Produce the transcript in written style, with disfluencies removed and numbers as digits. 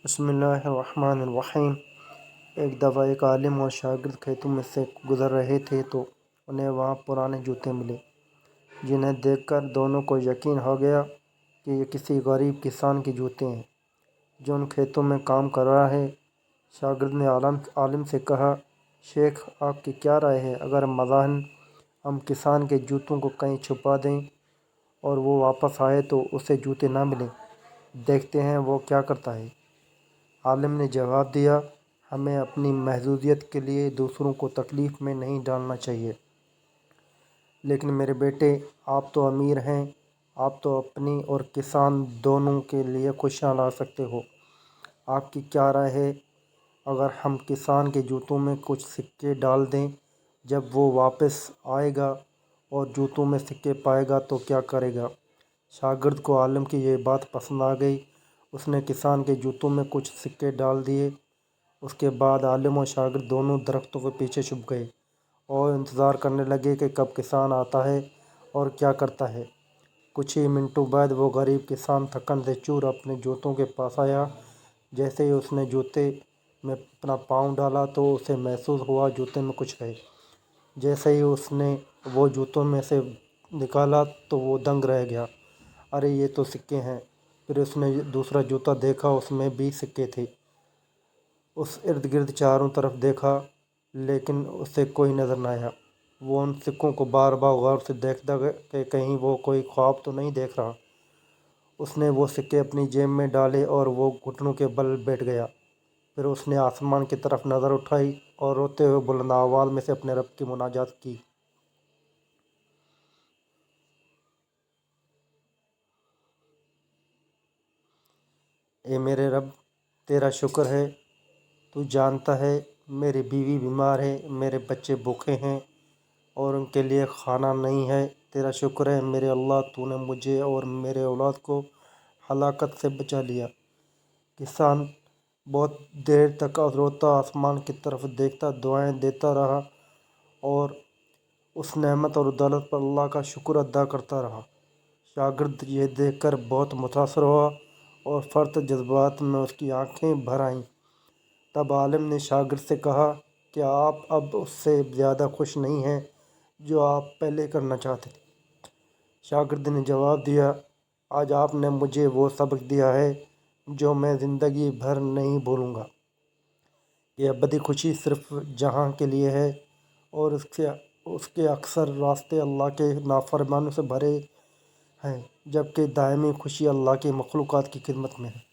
بسم اللہ الرحمن الرحیم۔ ایک دفعہ ایک عالم اور شاگرد کھیتوں میں سے گزر رہے تھے تو انہیں وہاں پرانے جوتے ملے، جنہیں دیکھ کر دونوں کو یقین ہو گیا کہ یہ کسی غریب کسان کے جوتے ہیں جو ان کھیتوں میں کام کر رہا ہے۔ شاگرد نے عالم سے کہا، شیخ، آپ کی کیا رائے ہے اگر مظاہر ہم کسان کے جوتوں کو کہیں چھپا دیں اور وہ واپس آئے تو اسے جوتے نہ ملیں؟ دیکھتے ہیں وہ کیا کرتا ہے۔ عالم نے جواب دیا، ہمیں اپنی محدودیت کے لیے دوسروں کو تکلیف میں نہیں ڈالنا چاہیے، لیکن میرے بیٹے، آپ تو امیر ہیں، آپ تو اپنی اور کسان دونوں کے لیے خوشیاں لا سکتے ہو۔ آپ کی کیا رائے ہے اگر ہم کسان کے جوتوں میں کچھ سکے ڈال دیں؟ جب وہ واپس آئے گا اور جوتوں میں سکے پائے گا تو کیا کرے گا؟ شاگرد کو عالم کی یہ بات پسند آ گئی۔ اس نے کسان کے جوتوں میں کچھ سکے ڈال دیے۔ اس کے بعد عالم اور شاگرد دونوں درختوں کے پیچھے چھپ گئے اور انتظار کرنے لگے کہ کب کسان آتا ہے اور کیا کرتا ہے۔ کچھ ہی منٹوں بعد وہ غریب کسان تھکن سے چور اپنے جوتوں کے پاس آیا۔ جیسے ہی اس نے جوتے میں اپنا پاؤں ڈالا تو اسے محسوس ہوا جوتے میں کچھ ہے۔ جیسے ہی اس نے وہ جوتوں میں سے نکالا تو وہ دنگ رہ گیا۔ ارے یہ تو سکے ہیں! پھر اس نے دوسرا جوتا دیکھا، اس میں بھی سکے تھے۔ اس ارد گرد چاروں طرف دیکھا لیکن اسے کوئی نظر نہ آیا۔ وہ ان سکوں کو بار بار غور سے دیکھتا کہ کہیں وہ کوئی خواب تو نہیں دیکھ رہا۔ اس نے وہ سکے اپنی جیب میں ڈالے اور وہ گھٹنوں کے بل بیٹھ گیا۔ پھر اس نے آسمان کی طرف نظر اٹھائی اور روتے ہوئے بلند آواز میں سے اپنے رب کی مناجات کی۔ اے میرے رب، تیرا شکر ہے، تو جانتا ہے میری بیوی بیمار ہے، میرے بچے بھوکے ہیں اور ان کے لیے کھانا نہیں ہے۔ تیرا شکر ہے میرے اللہ، تو نے مجھے اور میرے اولاد کو ہلاکت سے بچا لیا۔ کسان بہت دیر تک روتا آسمان کی طرف دیکھتا دعائیں دیتا رہا اور اس نعمت اور دولت پر اللہ کا شکر ادا کرتا رہا۔ شاگرد یہ دیکھ کر بہت متاثر ہوا اور فرط جذبات میں اس کی آنکھیں بھر آئیں۔ تب عالم نے شاگرد سے کہا، کیا آپ اب اس سے زیادہ خوش نہیں ہیں جو آپ پہلے کرنا چاہتے تھے؟ شاگرد نے جواب دیا، آج آپ نے مجھے وہ سبق دیا ہے جو میں زندگی بھر نہیں بھولوں گا۔ یہ ابدی خوشی صرف جہاں کے لیے ہے اور اس کے اکثر راستے اللہ کے نافرمانوں سے بھرے ہیں، جبکہ دائمی خوشی اللہ کی مخلوقات کی خدمت میں ہے۔